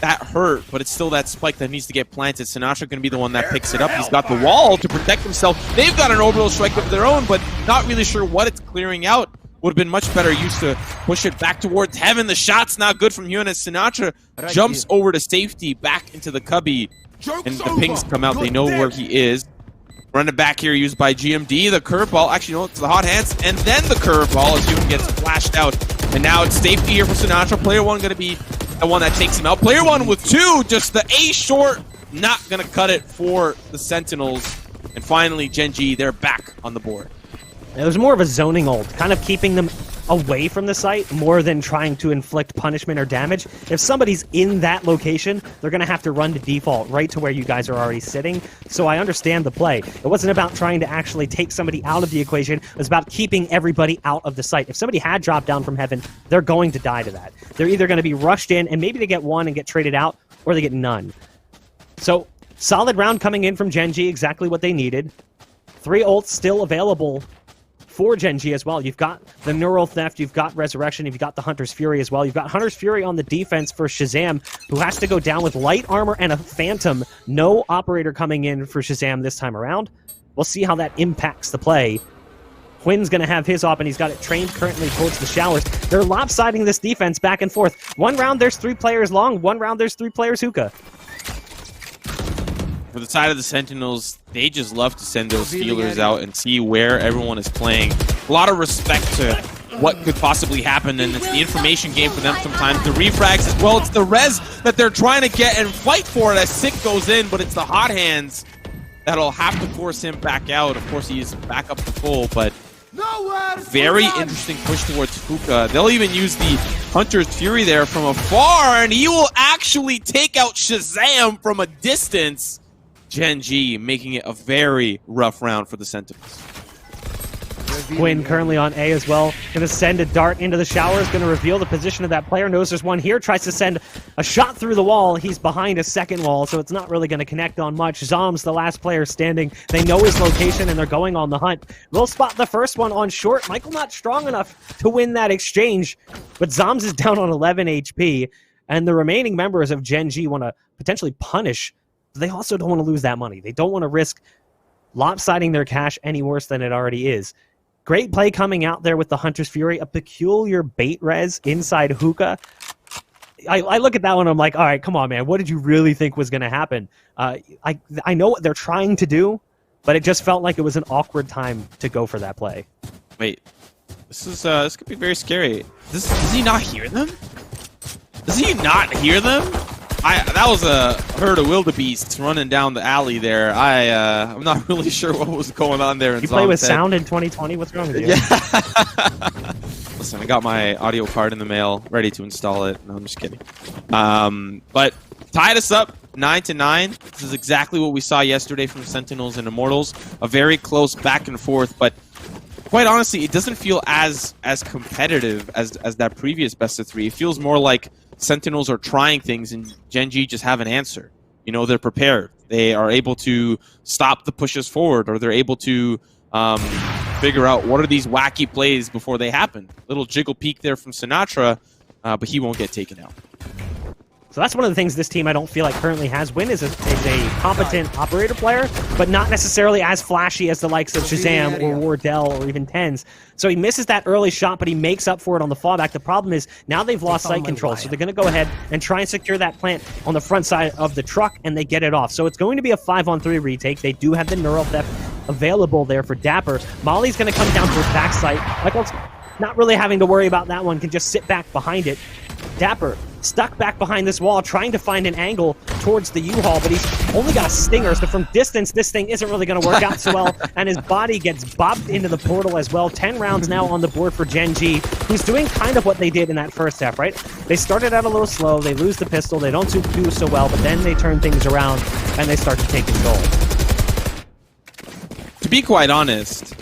that hurt, but it's still that spike that needs to get planted. Sinatra going to be the one that picks it up. He's got the wall to protect himself. They've got an orbital strike of their own, but not really sure what it's clearing out. Would have been much better used to push it back towards heaven. The shot's not good from Nguyen as Sinatra jumps over to safety, back into the cubby, and the pings come out. They know where he is. Running back here used by GMD. The curveball, actually, no, it's the hot hands, and then the curveball as Nguyen gets flashed out. And now it's safety here for Sinatra. Player one going to be the one that takes him out. Player one with two, just the A short, not going to cut it for the Sentinels. And finally, Gen.G, they're back on the board. It was more of a zoning ult, kind of keeping them away from the site more than trying to inflict punishment or damage. If somebody's in that location, they're going to have to run to default right to where you guys are already sitting. So I understand the play. It wasn't about trying to actually take somebody out of the equation. It was about keeping everybody out of the site. If somebody had dropped down from heaven, they're going to die to that. They're either going to be rushed in and maybe they get one and get traded out, or they get none. So solid round coming in from Gen.G, exactly what they needed. 3 ults still available for Gen.G as well. You've got the Neural Theft, you've got Resurrection, you've got the Hunter's Fury as well. You've got Hunter's Fury on the defense for Shazam, who has to go down with light armor and a Phantom. No Operator coming in for Shazam this time around. We'll see how that impacts the play. Quinn's going to have his op, and he's got it trained currently towards the showers. They're lopsiding this defense back and forth. One round, there's 3 players long. One round, there's 3 players hookah. For the side of the Sentinels, they just love to send those feelers out and see where everyone is playing. A lot of respect to what could possibly happen, and it's the information game for them sometimes. The refrags as well, it's the res that they're trying to get and fight for it as Sick goes in, but it's the hot hands that'll have to force him back out. Of course, he's back up to full, but very interesting push towards Hookah. They'll even use the Hunter's Fury there from afar, and he will actually take out Shazam from a distance. Gen.G making it a very rough round for the Sentinels. Nguyen currently on A as well. Going to send a dart into the showers. Going to reveal the position of that player. Knows there's one here. Tries to send a shot through the wall. He's behind a second wall, so it's not really going to connect on much. Zom's the last player standing. They know his location, and they're going on the hunt. We'll spot the first one on short. Michael not strong enough to win that exchange, but Zoms is down on 11 HP, and the remaining members of Gen.G want to potentially punish. They also don't want to lose that money. They don't want to risk lopsiding their cash any worse than it already is. Great play coming out there with the Hunter's Fury, a peculiar bait res inside Hookah. I look at that one, I'm like, all right, come on, man. What did you really think was going to happen? I know what they're trying to do, but it just felt like it was an awkward time to go for that play. Wait, this could be very scary. Does he not hear them? Does he not hear them? That was a herd of wildebeests running down the alley there. I'm not really sure what was going on there. You play with sound in 2020? What's wrong with you? Yeah. Listen, I got my audio card in the mail, ready to install it. No, I'm just kidding. But tied us up 9-9. This is exactly what we saw yesterday from Sentinels and Immortals. A very close back and forth, but quite honestly, it doesn't feel as competitive as that previous best of 3. It feels more like Sentinels are trying things and Gen.G just have an answer. You know, they're prepared. They are able to stop the pushes forward, or they're able to figure out what are these wacky plays before they happen. Little jiggle peek there from Sinatra, but he won't get taken out. So that's one of the things this team I don't feel like currently has. Nguyen is a competent operator player, but not necessarily as flashy as the likes of Shazam or Wardell or even Tens. So he misses that early shot, but he makes up for it on the fallback. The problem is now they've lost site control, so they're going to go ahead and try and secure that plant on the front side of the truck, and they get it off. So it's going to be a 5-on-3 retake. They do have the Neural Theft available there for Dapper. Molly's going to come down to his back site. Michael's not really having to worry about that one, can just sit back behind it. Dapper stuck back behind this wall, trying to find an angle towards the U-Haul, but he's only got a stinger, so from distance, this thing isn't really going to work out so well, and his body gets bopped into the portal as well. 10 rounds now on the board for Gen.G, who's doing kind of what they did in that first half, right? They started out a little slow, they lose the pistol, they don't do so well, but then they turn things around, and they start to take control. To be quite honest,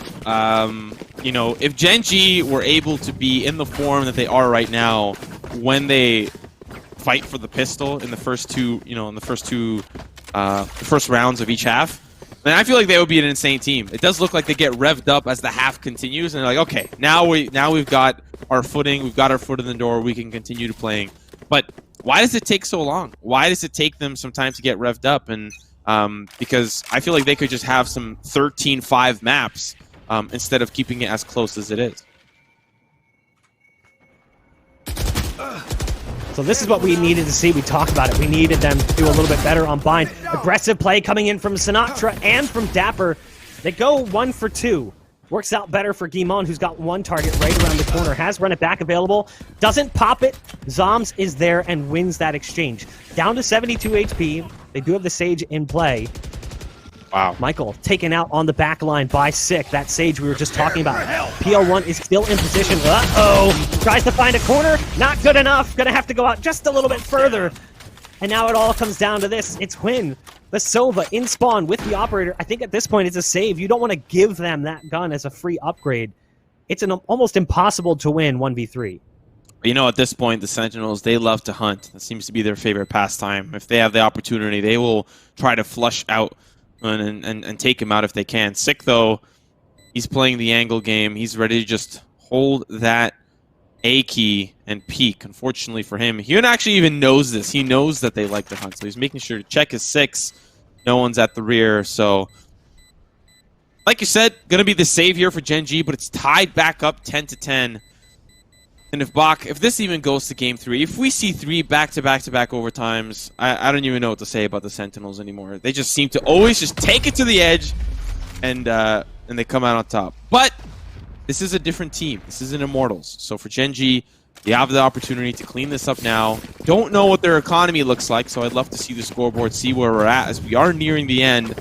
you know, if Gen.G were able to be in the form that they are right now, when they fight for the pistol in the first two, the first rounds of each half, then I feel like they would be an insane team. It does look like they get revved up as the half continues, and they're like, okay, now we've got our footing, we've got our foot in the door, we can continue to playing. But why does it take so long? Why does it take them some time to get revved up? And because I feel like they could just have some 13-5 maps instead of keeping it as close as it is. So this is what we needed to see. We talked about it. We needed them to do a little bit better on bind. Aggressive play coming in from Sinatra and from Dapper. They go 1 for 2. Works out better for Guimon, who's got one target right around the corner. Has run it back available. Doesn't pop it. Zoms is there and wins that exchange. Down to 72 HP. They do have the Sage in play. Wow. Michael taken out on the back line by Sick. That Sage we were just talking about. PL1 is still in position. Uh-oh. Tries to find a corner. Not good enough. Gonna have to go out just a little bit further. And now it all comes down to this. It's Nguyen, the Sova, in spawn with the operator. I think at this point it's a save. You don't want to give them that gun as a free upgrade. It's almost impossible to win 1v3. You know, at this point, the Sentinels, they love to hunt. That seems to be their favorite pastime. If they have the opportunity, they will try to flush out and take him out if they can. Sick, though, he's playing the angle game. He's ready to just hold that A key and peek. Unfortunately for him, Nguyen actually even knows this. He knows that they like to hunt, so he's making sure to check his 6. No one's at the rear, so like you said, going to be the save here for Gen.G, but it's tied back up 10-10. And if this even goes to game 3, if we see 3 back-to-back-to-back overtimes, I don't even know what to say about the Sentinels anymore. They just seem to always just take it to the edge, and they come out on top. But this is a different team. This isn't Immortals. So for Gen.G, they have the opportunity to clean this up now. Don't know what their economy looks like, so I'd love to see the scoreboard, see where we're at. As we are nearing the end,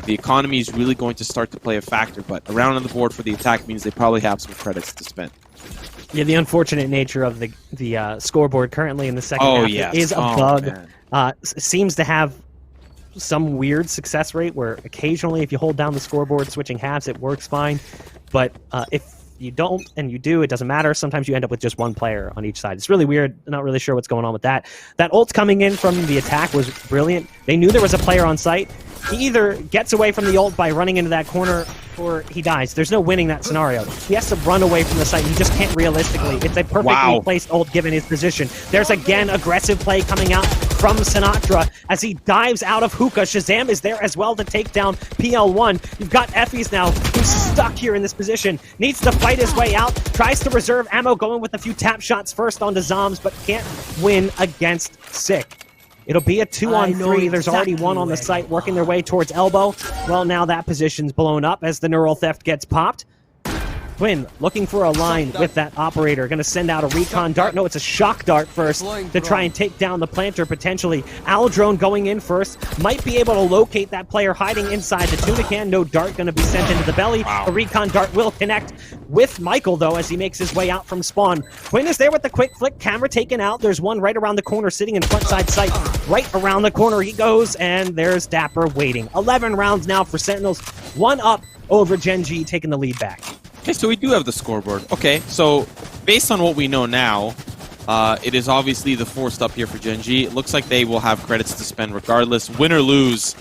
the economy is really going to start to play a factor, but around on the board for the attack means they probably have some credits to spend. Yeah, the unfortunate nature of the scoreboard currently in the second half is a bug. Seems to have some weird success rate where occasionally if you hold down the scoreboard switching halves, it works fine. But if you don't and you do, it doesn't matter. Sometimes you end up with just one player on each side. It's really weird. Not really sure what's going on with that. That ult coming in from the attack was brilliant. They knew there was a player on site. He either gets away from the ult by running into that corner or he dies. There's no winning that scenario. He has to run away from the site. He just can't realistically. It's a perfectly placed ult given his position. There's again aggressive play coming out from Sinatra as he dives out of hookah. Shazam is there as well to take down PL1. You've got Effie's now who's stuck here in this position. Needs to fight his way out. Tries to reserve ammo, going with a few tap shots first onto Zoms, but can't win against Sick. It'll be a 2-on-3. There's already one on the site working their way towards elbow. Well, now that position's blown up as the neural theft gets popped. Nguyen looking for a line with that operator. Going to send out a recon dart. No, it's a shock dart first to try and take down the planter potentially. Owl drone going in first. Might be able to locate that player hiding inside the tuna can. No dart going to be sent into the belly. A recon dart will connect with Michael, though, as he makes his way out from spawn. Nguyen is there with the quick flick. Camera taken out. There's one right around the corner sitting in front side sight. Right around the corner he goes, and there's Dapper waiting. 11 rounds now for Sentinels. 1 up over Gen.G, taking the lead back. Okay, so we do have the scoreboard. Okay, so based on what we know now, it is obviously the forced up here for Gen.G. It looks like they will have credits to spend regardless. Win or lose,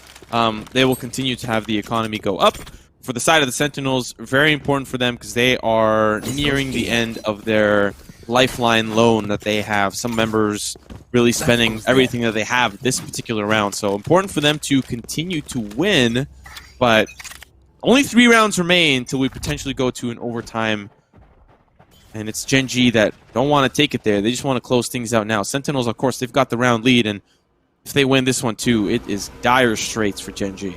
they will continue to have the economy go up. For the side of the Sentinels, very important for them because they are nearing the end of their lifeline loan that they have. Some members really spending everything that they have this particular round. So important for them to continue to win, but only 3 rounds remain until we potentially go to an overtime. And it's Gen.G that don't want to take it there. They just want to close things out now. Sentinels, of course, they've got the round lead. And if they win this one too, it is dire straits for Gen.G.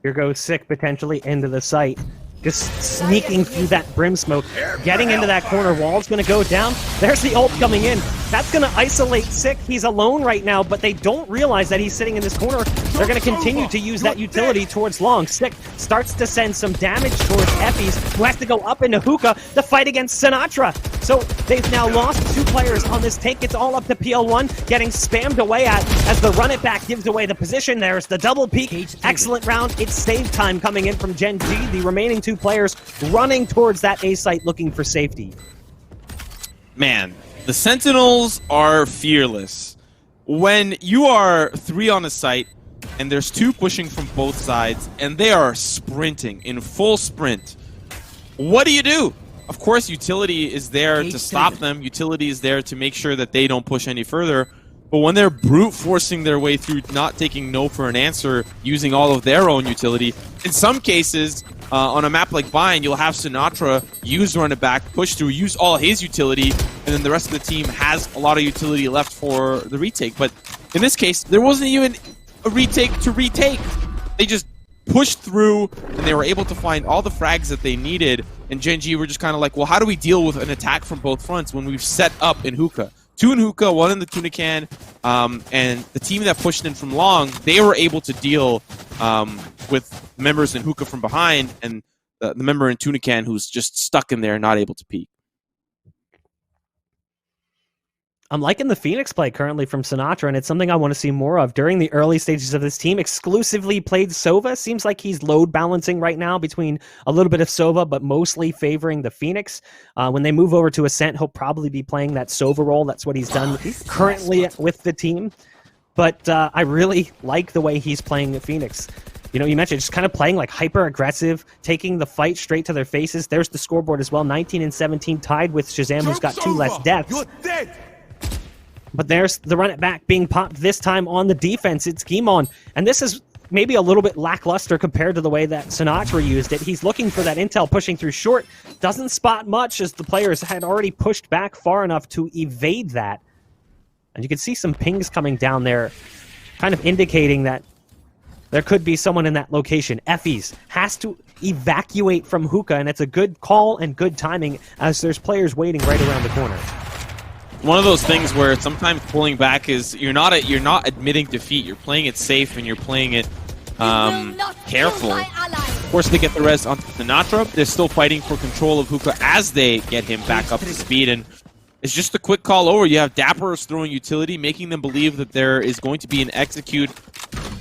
Here goes Sick potentially into the site. Just sneaking through that brim smoke. Getting into that corner. Wall's going to go down. There's the ult coming in. That's going to isolate Sick. He's alone right now, but they don't realize that he's sitting in this corner. They're going to continue to use that utility towards Long. Sick starts to send some damage towards Effie's, who has to go up into hookah to fight against Sinatra. So they've now lost 2 players on this take. It's all up to PL1, getting spammed away at as the run it back gives away the position. There's the double peek. Excellent round. It's save time coming in from Gen.G. The remaining 2 players running towards that A site looking for safety. Man, the Sentinels are fearless. When you are 3 on a site and there's 2 pushing from both sides and they are sprinting in full sprint, what do you do? of course, utility is there to stop them. Utility is there to make sure that they don't push any further. But when they're brute forcing their way through, not taking no for an answer, using all of their own utility, in some cases, on a map like Bind, you'll have Sinatra use run it back, push through, use all his utility, and then the rest of the team has a lot of utility left for the retake. But in this case, there wasn't even a retake to retake. They just pushed through, and they were able to find all the frags that they needed. And Gen.G were just kind of like, well, how do we deal with an attack from both fronts when we've set up in hookah? 2 in hookah, 1 in the tuna can, and the team that pushed in from long, they were able to deal with members in hookah from behind, and the member in tuna can who's just stuck in there, not able to peek. I'm liking the Phoenix play currently from Sinatra, and it's something I want to see more of. During the early stages of this team, exclusively played Sova. Seems like he's load balancing right now between a little bit of Sova, but mostly favoring the Phoenix. When they move over to Ascent, he'll probably be playing that Sova role. That's what he's done currently with the team. But I really like the way he's playing the Phoenix. You know, you mentioned just kind of playing like hyper-aggressive, taking the fight straight to their faces. There's the scoreboard as well, 19 and 17, tied with Shazam, who's got 2 less deaths. You're dead. But there's the run it back being popped this time on the defense. It's Gimon. And this is maybe a little bit lackluster compared to the way that Sinatra used it. He's looking for that intel, pushing through short. Doesn't spot much as the players had already pushed back far enough to evade that. And you can see some pings coming down there, kind of indicating that there could be someone in that location. Effie's has to evacuate from hookah, and it's a good call and good timing as there's players waiting right around the corner. One of those things where sometimes pulling back is you're not admitting defeat. You're playing it safe and you're playing it careful. Of course, they get the res onto Sinatra. They're still fighting for control of hookah as they get him back up to speed. And it's just a quick call over. You have Dappers throwing utility, making them believe that there is going to be an execute.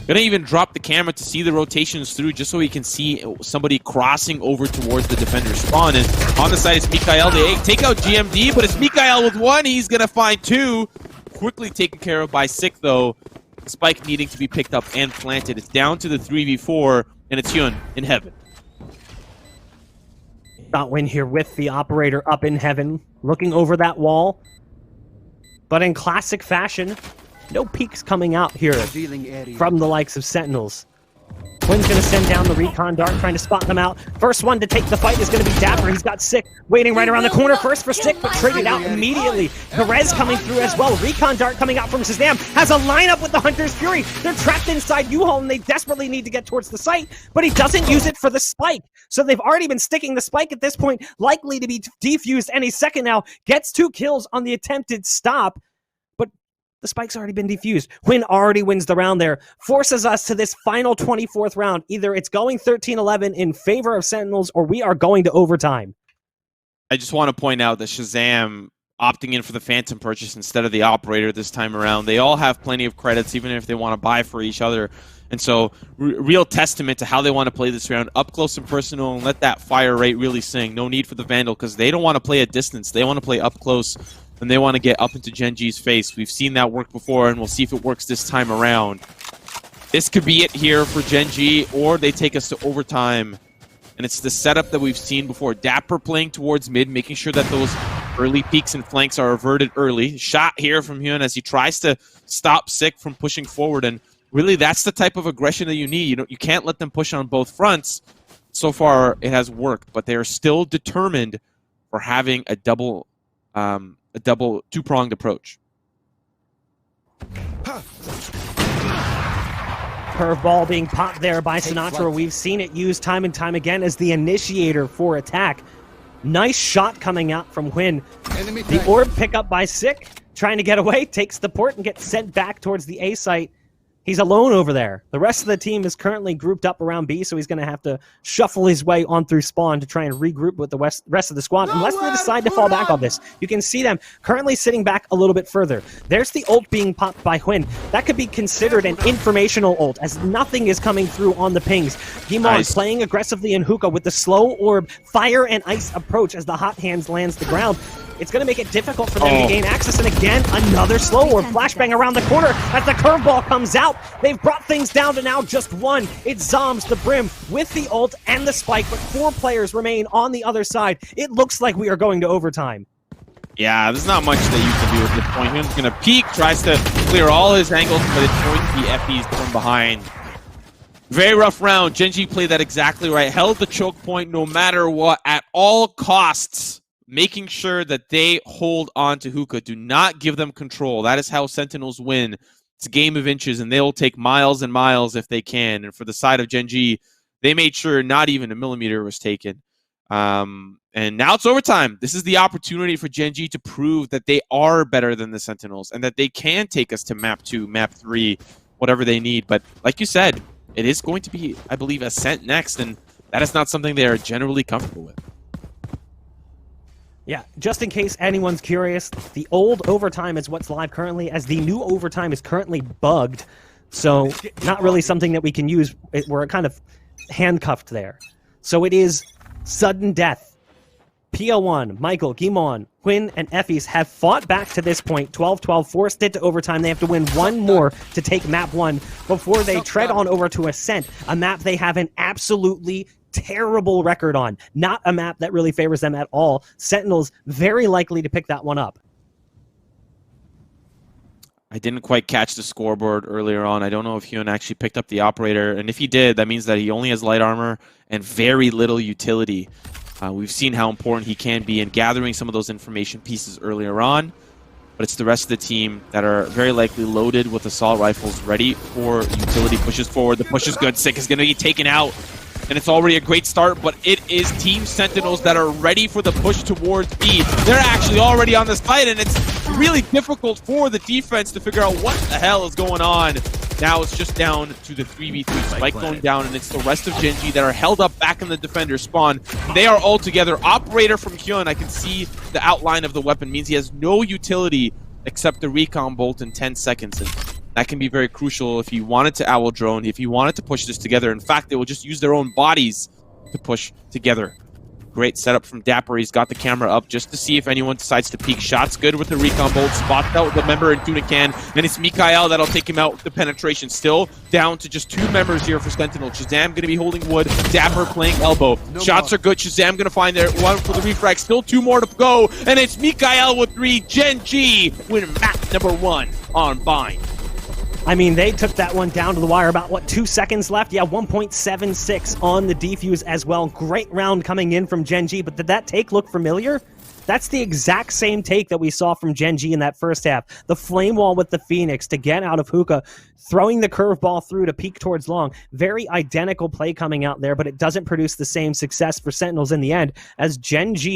Gonna even drop the camera to see the rotations through just so he can see somebody crossing over towards the defender's spawn. And on the side is Mikael. They take out GMD, but it's Mikael with 1. He's gonna find 2. Quickly taken care of by Sick, though. Spike needing to be picked up and planted. It's down to the 3v4, and it's Nguyen in heaven. Not win here with the operator up in heaven, looking over that wall. But in classic fashion, no peeks coming out here from the likes of Sentinels. Quinn's going to send down the recon dart, trying to spot them out. First one to take the fight is going to be Dapper. He's got Sick waiting right around the corner. First for Sick, but traded out immediately. Perez coming through as well. Recon dart coming out from Shazam. Has a lineup with the Hunter's Fury. They're trapped inside U-Haul, and they desperately need to get towards the site, but he doesn't use it for the spike. So they've already been sticking the spike at this point, likely to be defused any second now. Gets 2 kills on the attempted stop. The spike's already been defused. Nguyen already wins the round there. Forces us to this final 24th round. Either it's going 13-11 in favor of Sentinels, or we are going to overtime. I just want to point out that Shazam opting in for the Phantom purchase instead of the Operator this time around. They all have plenty of credits, even if they want to buy for each other. And so, real testament to how they want to play this round. Up close and personal, and let that fire rate really sing. No need for the Vandal, because they don't want to play at distance. They want to play up close, and they want to get up into Gen.G's face. We've seen that work before, and we'll see if it works this time around. This could be it here for Gen.G, or they take us to overtime. And it's the setup that we've seen before. Dapper playing towards mid, making sure that those early peaks and flanks are averted early. Shot here from Nguyen as he tries to stop Sick from pushing forward. And really, that's the type of aggression that you need. You can't let them push on both fronts. So far, it has worked, but they are still determined for having a double two-pronged approach. Curveball being popped there by Sinatra. We've seen it used time and time again as the initiator for attack. Nice shot coming out from Nguyen. The orb pickup by Sick, trying to get away, takes the port and gets sent back towards the A site. He's alone over there. The rest of the team is currently grouped up around B, so he's going to have to shuffle his way on through spawn to try and regroup with the rest of the squad, unless they decide to fall back on this. You can see them currently sitting back a little bit further. There's the ult being popped by Nguyen. That could be considered an informational ult, as nothing is coming through on the pings. Gimon playing aggressively in hookah with the slow orb, fire and ice approach as the hot hands lands the ground. It's going to make it difficult for them to gain access. And again, another slow orb flashbang around the corner as the curveball comes out. They've brought things down to now just one. It's Zombs, the Brim, with the ult and the spike, but 4 players remain on the other side. It looks like we are going to overtime. Yeah, there's not much that you can do at this point. He's going to peek, tries to clear all his angles, but it's going to be FE's from behind. Very rough round. Gen.G played that exactly right. Held the choke point no matter what, at all costs, making sure that they hold on to Hookah. Do not give them control. That is how Sentinels win. It's a game of inches, and they'll take miles and miles if they can. And for the side of Gen.G, they made sure not even a millimeter was taken. And now it's overtime. This is the opportunity for Gen.G to prove that they are better than the Sentinels and that they can take us to map 2, map 3, whatever they need. But like you said, it is going to be, I believe, Ascent next, and that is not something they are generally comfortable with. Yeah, just in case anyone's curious, the old overtime is what's live currently, as the new overtime is currently bugged. So not really something that we can use. We're kind of handcuffed there. So it is sudden death. PL1, Michael, Gimon, Nguyen, and Effys have fought back to this point. 12-12, forced it to overtime. They have to win one more to take map 1 before they tread on over to Ascent, a map they have an absolutely terrible record on. Not a map that really favors them at all. Sentinels very likely to pick that one up. I didn't quite catch the scoreboard earlier on. I don't know if Nguyen actually picked up the operator, and if he did, that means that he only has light armor and very little utility. We've seen how important he can be in gathering some of those information pieces earlier on, but it's the rest of the team that are very likely loaded with assault rifles, ready for utility pushes forward. The push is good. Sick is going to be taken out, and it's already a great start, but it is Team Sentinels that are ready for the push towards B. They're actually already on the side, and it's really difficult for the defense to figure out what the hell is going on. Now it's just down to the 3v3 spike going down, and it's the rest of Gen.G that are held up back in the defender spawn. They are all together. Operator from Nguyen, I can see the outline of the weapon, means he has no utility except the recon bolt in 10 seconds. And that can be very crucial if you wanted to owl drone, if you wanted to push this together. In fact, they will just use their own bodies to push together. Great setup from Dapper. He's got the camera up just to see if anyone decides to peek. Shots good with the recon bolt. Spots out with the member in Tunican. And it's Mikael that'll take him out with the penetration. Still down to just 2 members here for Sentinel. Shazam going to be holding wood. Dapper playing elbow. Shots are good. Shazam going to find there. 1 for the refrag. Still 2 more to go. And it's Mikael with 3. Gen.G win map number 1 on Bind. I mean, they took that one down to the wire. About, what, 2 seconds left? Yeah, 1.76 on the defuse as well. Great round coming in from Gen.G, but did that take look familiar? That's the exact same take that we saw from Gen.G in that first half. The flame wall with the Phoenix to get out of Hookah, throwing the curveball through to peek towards long. Very identical play coming out there, but it doesn't produce the same success for Sentinels in the end, as Gen.G